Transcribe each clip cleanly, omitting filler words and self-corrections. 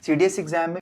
CDS exam में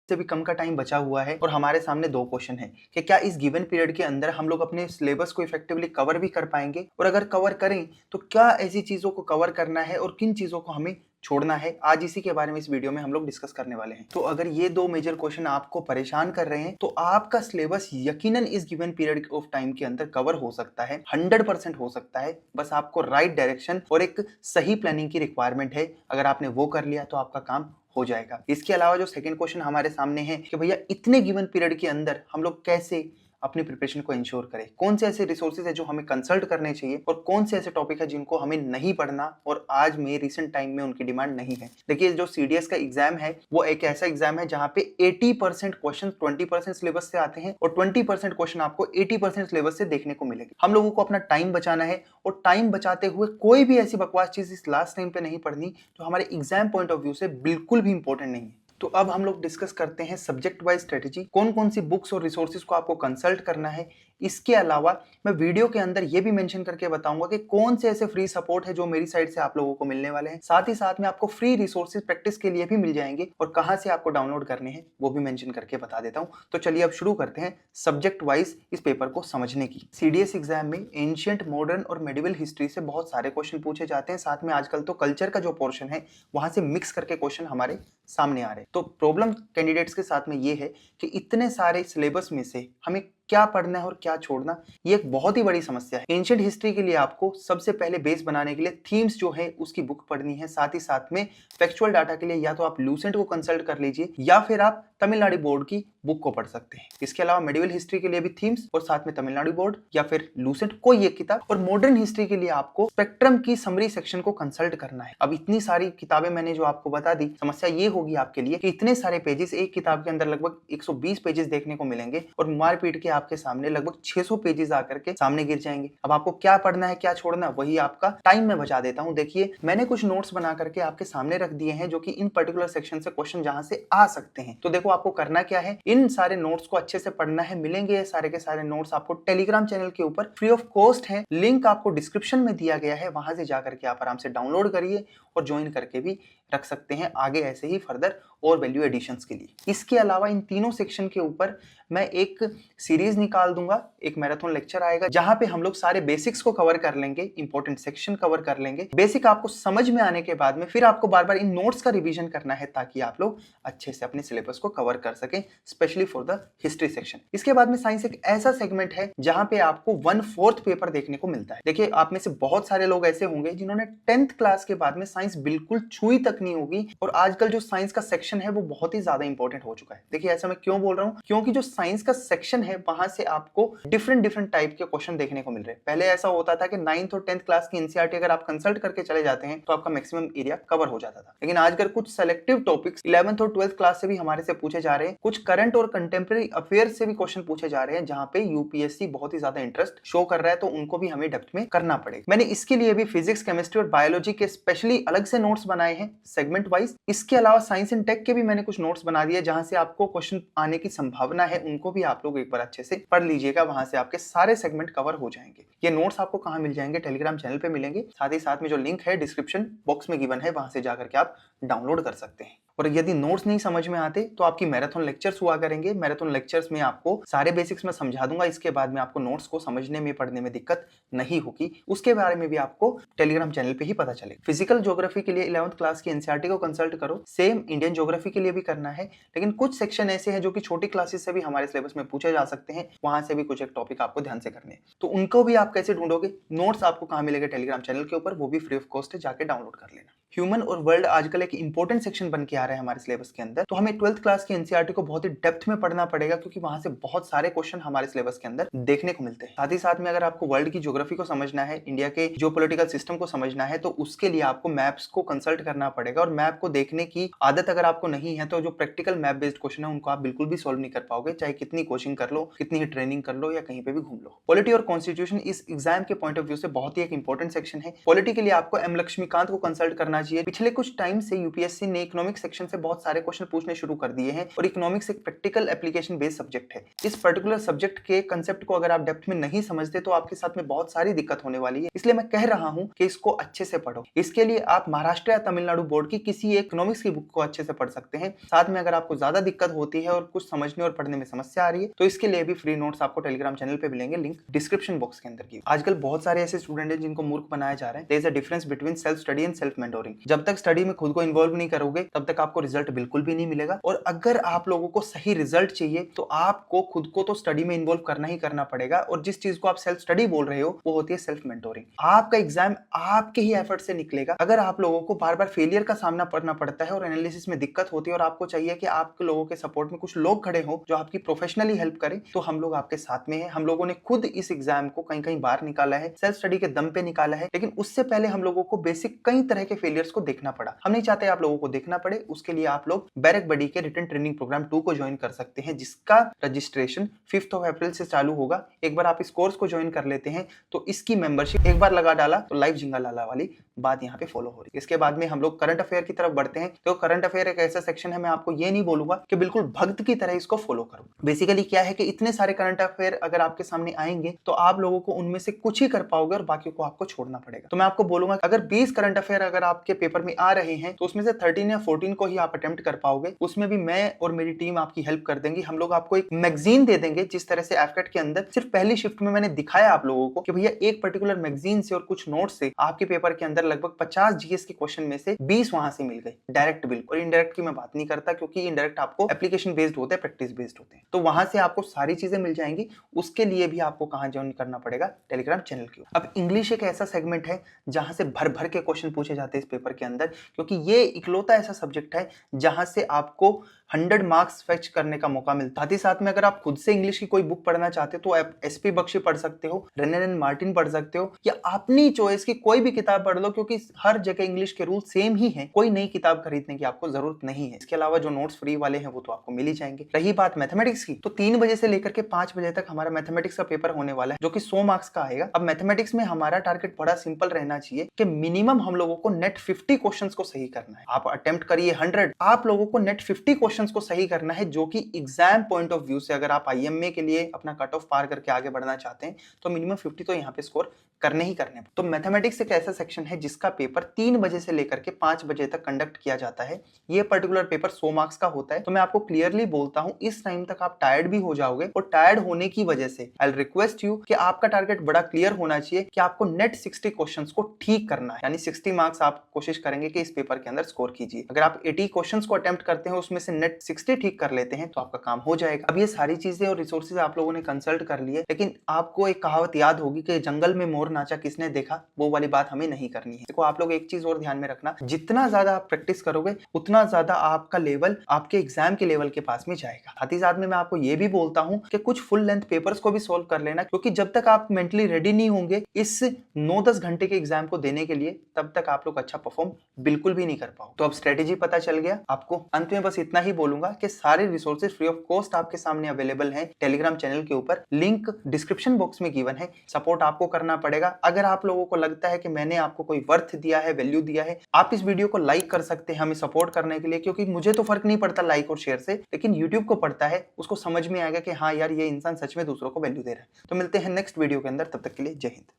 से भी कम का टाइम बचा हुआ है और हमारे सामने दो क्वेश्चन है कि क्या इस गिवन पीरियड के अंदर हम लोग अपने सिलेबस को इफेक्टिवली कवर भी कर पाएंगे, और अगर कवर करें तो क्या ऐसी चीजों को कवर करना है और किन चीजों को हमें छोड़ना है। आज इसी के बारे में इस वीडियो में हम लोग डिस्कस करने वाले हैं। तो अगर ये दो मेजर क्वेश्चन आपको परेशान कर रहे हैं तो आपका सिलेबस यकीनन इस गिवन पीरियड ऑफ टाइम के अंदर कवर हो सकता है, 100% हो सकता है। बस आपको राइट डायरेक्शन और एक सही प्लानिंग की रिक्वायरमेंट है। अगर आपने वो कर लिया तो आपका काम हो जाएगा। इसके अलावा जो सेकंड क्वेश्चन हमारे सामने है कि भैया इतने गिवन पीरियड के अंदर हम लोग कैसे अपनी प्रिपरेशन को इंश्योर करें, कौन से ऐसे रिसोर्सेज है जो हमें कंसल्ट करने चाहिए और कौन से ऐसे टॉपिक है जिनको हमें नहीं पढ़ना और आज में रिसेंट टाइम में उनकी डिमांड नहीं है। देखिए, जो सीडीएस का एग्जाम है वो एक ऐसा एग्जाम है जहां पे 80% क्वेश्चन 20% सिलेबस से आते हैं और 20% क्वेश्चन आपको 80% सिलेबस से देखने को मिलेंगे। हम लोगों को अपना टाइम बचाना है और टाइम बचाते हुए कोई भी ऐसी बकवास चीज इस लास्ट टाइम पे नहीं पढ़नी जो हमारे एग्जाम पॉइंट ऑफ व्यू से बिल्कुल भी इंपॉर्टेंट नहीं है। तो अब हम लोग डिस्कस करते हैं सब्जेक्ट वाइज स्ट्रेटेजी, कौन कौन सी बुक्स और रिसोर्सेज को आपको कंसल्ट करना है। इसके अलावा मैं वीडियो के अंदर ये भी मेंशन करके बताऊंगा कि कौन से ऐसे फ्री सपोर्ट है जो मेरी साइड से आप लोगों को मिलने वाले हैं। साथ ही साथ में आपको फ्री रिसोर्सेज प्रैक्टिस के लिए भी मिल जाएंगे और कहां से आपको डाउनलोड करने हैं वो भी मेंशन करके बता देता हूं। तो चलिए अब शुरू करते हैं सब्जेक्ट वाइज इस पेपर को समझने की। सीडीएस एग्जाम में एंशिएंट, मॉडर्न और मेडिवल हिस्ट्री से बहुत सारे क्वेश्चन पूछे जाते हैं। साथ में आजकल तो कल्चर का जो पोर्शन है वहां से मिक्स करके क्वेश्चन हमारे सामने आ रहे हैं। तो प्रॉब्लम कैंडिडेट्स के साथ में ये है कि इतने सारे सिलेबस में से हमें क्या पढ़ना है और क्या छोड़ना, ये एक बहुत ही बड़ी समस्या है। एंशिएंट हिस्ट्री के लिए आपको सबसे पहले बेस बनाने के लिए थीम्स जो है उसकी बुक पढ़नी है। साथ ही साथ में फैक्चुअल डाटा के लिए या तो आप लूसेंट को कंसल्ट कर लीजिए या फिर आप तमिलनाडु बोर्ड की बुक को पढ़ सकते हैं। इसके अलावा मेडिवल हिस्ट्री के लिए भी थीम्स और साथ में तमिलनाडु बोर्ड या फिर लूसेंट कोई एक किताब, और मॉडर्न हिस्ट्री के लिए आपको स्पेक्ट्रम की समरी सेक्शन को कंसल्ट करना है। अब इतनी सारी किताबें मैंने जो आपको बता दी, समस्या ये होगी आपके लिए कि इतने सारे पेजेस, एक किताब के अंदर लगभग 120 पेजेस देखने को मिलेंगे और मार पीट के आपके सामने लगभग 600 पेजेस आकर के सामने गिर जाएंगे। अब आपको क्या पढ़ना है क्या छोड़ना है वही आपका टाइम में बचा देता हूं। देखिए, मैंने कुछ नोट्स बना करके आपके सामने रख दिए हैं जो कि इन पर्टिकुलर सेक्शन से क्वेश्चन जहां से आ सकते हैं। तो देखो, आपको करना क्या है, इन सारे नोट्स को अच्छे से पढ़ना है। मिलेंगे ये सारे के सारे नोट्स आपको टेलीग्राम चैनल के ऊपर फ्री ऑफ कॉस्ट है, लिंक आपको डिस्क्रिप्शन में दिया गया है। वहां से जाकर के आप आराम से डाउनलोड करिए और ज्वाइन करके भी रख सकते हैं आगे ऐसे ही फर्दर और वैल्यू एडिशंस के लिए। इसके अलावा इन तीनों सेक्शन के ऊपर मैं एक सीरीज निकाल दूंगा, एक मैराथन लेक्चर आएगा जहां पे हम लोग सारे बेसिक्स को कवर कर लेंगे, इंपॉर्टेंट सेक्शन कवर कर लेंगे। बेसिक आपको समझ में आने के बाद में फिर आपको बार बार इन नोट्स का रिवीजन करना है ताकि आप लोग अच्छे से अपने सिलेबस को कवर कर सकें, specially for the history section. इसके बाद में साइंस एक ऐसा सेगमेंट है जहां पे आपको 1/4 पेपर देखने को मिलता है। देखिए, आप में से बहुत सारे लोग ऐसे होंगे जिन्होंने 10th क्लास के बाद में साइंस बिल्कुल छुई तक नहीं होगी, और आजकल जो साइंस का सेक्शन है वो बहुत ही ज्यादा इंपॉर्टेंट हो चुका है। देखिए, ऐसा मैं क्यों बोल रहा हूं, क्योंकि जो साइंस का सेक्शन है वहां से आपको डिफरेंट टाइप के क्वेश्चन देखने को मिल रहे हैं। पहले ऐसा होता था कि 9th और 10th क्लास की एनसीईआरटी अगर आप कंसल्ट करके चले जाते हैं तो आपका मैक्सिमम एरिया कवर हो जाता था। लेकिन आजकल कुछ सेलेक्टिव टॉपिक्स 11th और 12th क्लास से भी हमारे से पूछे जा रहे हैं, कुछ करंट और कंटेम्प्रेरी अफेयर से भी क्वेश्चन पूछे जा रहे हैं जहां पे यूपीएससी बहुत ही ज्यादा इंटरेस्ट शो कर रहा है, तो उनको भी हमें डेप्थ में करना पड़ेगा। मैंने इसके लिए भी फिजिक्स, केमिस्ट्री और बायोलॉजी के स्पेशली अलग से नोट्स बनाए हैं सेगमेंट वाइज। इसके अलावा साइंस एंड टेक के भी मैंने कुछ नोट्स बना दिए जहां से आपको क्वेश्चन आने की संभावना है, उनको भी आप लोग एक बार अच्छे से पढ़ लीजिएगा। वहां से आपके सारे सेगमेंट कवर हो जाएंगे। ये नोट्स आपको कहां मिल जाएंगे, टेलीग्राम चैनल पे मिलेंगे। साथ ही साथ में जो लिंक है डिस्क्रिप्शन बॉक्स में गिवन है, वहां से जाकर के आप डाउनलोड कर सकते हैं। और यदि नोट्स नहीं समझ में आते तो आपकी मैराथन लेक्चर्स हुआ करेंगे। मैराथन लेक्चर्स में आपको सारे बेसिक्स में समझा दूंगा। इसके बाद में आपको नोट्स को समझने में, पढ़ने में दिक्कत नहीं होगी। उसके बारे में भी आपको टेलीग्राम चैनल पे ही पता चलेगा। फिजिकल ज्योग्राफी के लिए 11th क्लास की एनसीईआरटी को कंसल्ट करो। सेम इंडियन ज्योग्राफी के लिए भी करना है, लेकिन कुछ सेक्शन ऐसे हैं जो कि छोटी क्लासेस से भी हमारे सिलेबस में पूछे जा सकते हैं। वहां से भी कुछ एक टॉपिक आपको ध्यान से करने हैं, तो उनको भी आप कैसे ढूंढोगे, नोट्स आपको कहां मिलेगा, टेलीग्राम चैनल के ऊपर, वो भी फ्री ऑफ कॉस्ट है, जाके डाउनलोड कर लेना। ह्यूमन और वर्ल्ड आजकल एक इंपॉर्टेंट सेक्शन बन के आ रहा है हमारे सिलेबस के अंदर, तो हमें 12th क्लास की एनसीईआरटी को बहुत ही डेप्थ में पढ़ना पड़ेगा क्योंकि वहां से बहुत सारे क्वेश्चन हमारे सिलेबस के अंदर देखने को मिलते हैं। साथ ही साथ में अगर आपको वर्ल्ड की ज्योग्राफी को समझना है, इंडिया के जियोपॉलिटिकल सिस्टम को समझना है, तो उसके लिए आपको मैप्स को कंसल्ट करना पड़ेगा। और मैप को देखने की आदत अगर आपको नहीं है तो जो प्रैक्टिकल मैप बेस्ड क्वेश्चन है उनको आप बिल्कुल भी सोल्व नहीं कर पाओगे, चाहे कितनी कोचिंग कर लो, कितनी ही ट्रेनिंग कर लो या कहीं पे भी घूम लो। पॉलिटी और कॉन्स्टिट्यूशन इस एग्जाम के पॉइंट ऑफ व्यू से बहुत ही एक इंपॉर्टेंट सेक्शन है। पॉलिटी के लिए आपको एम लक्ष्मीकांत को कंसल्ट करना चाहिए। पिछले कुछ टाइम से यूपीएससी ने इकोनॉमिक्स सेक्शन से बहुत सारे क्वेश्चन पूछने शुरू कर दिए हैं और इकोनॉमिक्स एक प्रैक्टिकल एप्लीकेशन बेस्ड सब्जेक्ट है। इस पर्टिकुलर सब्जेक्ट के कंसेप्ट को अगर आप डेप्थ में नहीं समझते तो आपके साथ में बहुत सारी दिक्कत होने वाली है। इसलिए मैं कह रहा हूं कि इसको अच्छे से पढ़ो। इसके लिए आप महाराष्ट्र या तमिलनाडु बोर्ड की किसी एक इकोनॉमिक्स की बुक को अच्छे से पढ़ सकते हैं। साथ में अगर आपको ज्यादा दिक्कत होती है और कुछ समझने और पढ़ने में समस्या आ रही है तो इसके लिए भी फ्री नोट्स आपको टेलीग्राम चैनल पे मिलेंगे, लिंक डिस्क्रिप्शन बॉक्स के अंदर की। आजकल बहुत सारे ऐसे स्टूडेंट हैं जिनको मूर्ख बनाया जा रहा है। There is a difference between self study and self mentoring. जब तक स्टडी में खुद को इन्वॉल्व नहीं करोगे तब तक आपको रिजल्ट बिल्कुल भी नहीं मिलेगा। और अगर आप लोगों को सही रिजल्ट चाहिए तो आपको खुद को तो स्टडी में इन्वॉल्व करना ही करना पड़ेगा। और जिस चीज को आप सेल्फ स्टडी बोल रहे हो वो होती है सेल्फ मेंटोरिंग। आपका एग्जाम आपके ही एफर्ट से निकलेगा। अगर आप लोगों को बार बार फेलियर का सामना करना पड़ता है और एनालिसिस में दिक्कत होती है और आपको चाहिए कि आपके लोगों के सपोर्ट में कुछ लोग खड़े हो जो आपकी प्रोफेशनली हेल्प करें, तो हम लोग आपके साथ में हैं। हम लोगों ने खुद इस एग्जाम को कहीं कहीं बाहर निकाला है, सेल्फ स्टडी के दम पे निकाला है, लेकिन उससे पहले हम लोगों को बेसिक कई तरह के फेलियर्स को देखना पड़ा। हम नहीं चाहते आप लोगों को देखना पड़े। उसके लिए आप लोग बैरक बडी के रिटन ट्रेनिंग प्रोग्राम 2 को ज्वाइन कर सकते हैं, जिसका रजिस्ट्रेशन 5 अप्रैल से चालू होगा। एक बार आप इस कोर्स को ज्वाइन कर लेते हैं तो इसकी मेंबरशिप एक बार लगा डाला तो लाइव झिंगा लाला वाली बात यहाँ पे फॉलो हो रही है। इसके बाद में हम लोग करंट अफेयर की तरफ बढ़ते हैं। तो करंट अफेयर एक ऐसा सेक्शन है, मैं आपको ये नहीं बोलूंगा कि बिल्कुल भक्त की तरह इसको फॉलो करो। बेसिकली क्या है कि इतने सारे करंट अफेयर अगर आपके सामने आएंगे तो आप लोगों को उनमें से कुछ ही कर पाओगे और बाकी को आपको छोड़ना पड़ेगा। तो मैं आपको बोलूंगा अगर 20 करंट अफेयर अगर आपके पेपर में आ रहे हैं तो उसमें से 13 या 14 को ही आप अटेम्प्ट कर पाओगे। उसमें भी मैं और मेरी टीम आपकी हेल्प कर देंगी। हम लोग आपको एक मैगजीन दे देंगे, जिस तरह से एफकेट के अंदर सिर्फ पहली शिफ्ट में मैंने दिखाया आप लोगों को कि भैया एक पर्टिकुलर मैगजीन से और कुछ नोट से आपके पेपर के अंदर लगभग 50 जीएस के क्वेश्चन में से 20 वहां से मिल गए डायरेक्ट बिल। और इनडायरेक्ट की मैं बात नहीं करता क्योंकि इनडायरेक्ट आपको एप्लीकेशन बेस्ड होते हैं, प्रैक्टिस बेस्ड होते हैं। तो वहां से आपको सारी चीजें मिल जाएंगी। उसके लिए भी आपको कहां ज्वाइन करना पड़ेगा? टेलीग्राम चैनल की। अब इंग्लिश एक ऐसा सेगमेंट है जहां से भर भर के क्वेश्चन पूछे जाते हैं इस पेपर के अंदर, क्योंकि ये इकलौता ऐसा सब्जेक्ट है जहां से आपको 100 मार्क्स फेच करने का मौका मिलता है। साथ ही साथ में अगर आप खुद से इंग्लिश की कोई बुक पढ़ना चाहते हो तो आप एसपी बख्शी पढ़ सकते हो, रेनन एंड मार्टिन पढ़ सकते हो, या अपनी चॉइस की कोई भी किताब पढ़ लो, क्योंकि हर जगह इंग्लिश के रूल सेम ही हैं। कोई नई किताब खरीदने की आपको जरूरत नहीं है। इसके अलावा जो नोट्स फ्री वाले हैं वो तो आपको मिल ही जाएंगे। रही बात मैथमेटिक्स की, तो 3 बजे से लेकर के 5 बजे तक हमारा मैथमेटिक्स का पेपर होने वाला है जो कि 100 मार्क्स का आएगा। अब मैथमेटिक्स में हमारा टारगेट बड़ा सिंपल रहना चाहिए कि मिनिमम हम लोगों को नेट 50 क्वेश्चंस को सही करना है। आप अटेम्प्ट करिए 100, आप लोगों को नेट 50 क्वेश्चंस को सही करना है, जो कि एग्जाम पॉइंट ऑफ व्यू से अगर आप आईएमए के लिए अपना कट ऑफ पार करके आगे बढ़ना चाहते हैं तो मिनिमम 50 तो यहाँ पे स्कोर करने ही करने। तो मैथमेटिक्स एक ऐसा सेक्शन है जिसका पेपर 3 बजे से लेकर के 5 बजे तक कंडक्ट किया जाता है। ये पर्टिकुलर पेपर 100 मार्क्स का होता है। तो मैं आपको क्लियरली बोलता हूं इस टाइम तक आप टायर्ड भी हो जाओगे, और टायर्ड होने की वजह से आई रिक्वेस्ट यू कि आपका टारगेट बड़ा क्लियर होना चाहिए कि आपको नेट 60 क्वेश्चंस को ठीक करना है, यानी 60 मार्क्स आप कोशिश करेंगे कि इस पेपर के अंदर स्कोर कीजिए। अगर आप 80 क्वेश्चंस को अटेम्प्ट करते हैं उसमें से नेट 60 ठीक कर लेते हैं तो आपका काम हो जाएगा। अब ये सारी चीजें और रिसोर्सेज आप लोगों ने कंसल्ट कर लिए, लेकिन आपको एक कहावत याद होगी कि जंगल में मोर नाचा किसने देखा, वो वाली बात हमें नहीं करनी है। देखो आप लोग एक चीज और ध्यान में रखना, जितना ज्यादा आप प्रैक्टिस करोगे उतना ज्यादा आपका लेवल आपके एग्जाम के लेवल के पास में जाएगा। साथ ही साथ में मैं आपको ये भी बोलता हूं कि कुछ फुल लेंथ पेपर्स को भी सॉल्व कर लेना, क्योंकि जब तक आप मेंटली रेडी नहीं होंगे इस 9-10 घंटे के एग्जाम को देने के लिए, तब तक आप लोग अच्छा परफॉर्म बिल्कुल भी नहीं कर पाओ। तो अब स्ट्रेटेजी पता चल गया आपको। अंत में बस इतना ही बोलूंगा कि सारे रिसोर्सेज फ्री ऑफ कॉस्ट आपके सामने अवेलेबल हैं टेलीग्राम चैनल के ऊपर, लिंक डिस्क्रिप्शन बॉक्स में गिवन है। सपोर्ट आपको करना पड़ेगा। अगर आप लोगों को लगता है कि मैंने आपको कोई वर्थ दिया है, वैल्यू दिया है, आप इस वीडियो को लाइक कर सकते हैं हमें सपोर्ट करने के लिए, क्योंकि मुझे तो फर्क नहीं पड़ता लाइक और शेयर से, लेकिन यूट्यूब को पड़ता है। उसको समझ में आएगा कि हाँ यार ये इंसान सच में दूसरों को वैल्यू दे रहा है। तो मिलते हैं नेक्स्ट वीडियो के अंदर, तब तक के लिए जय हिंद।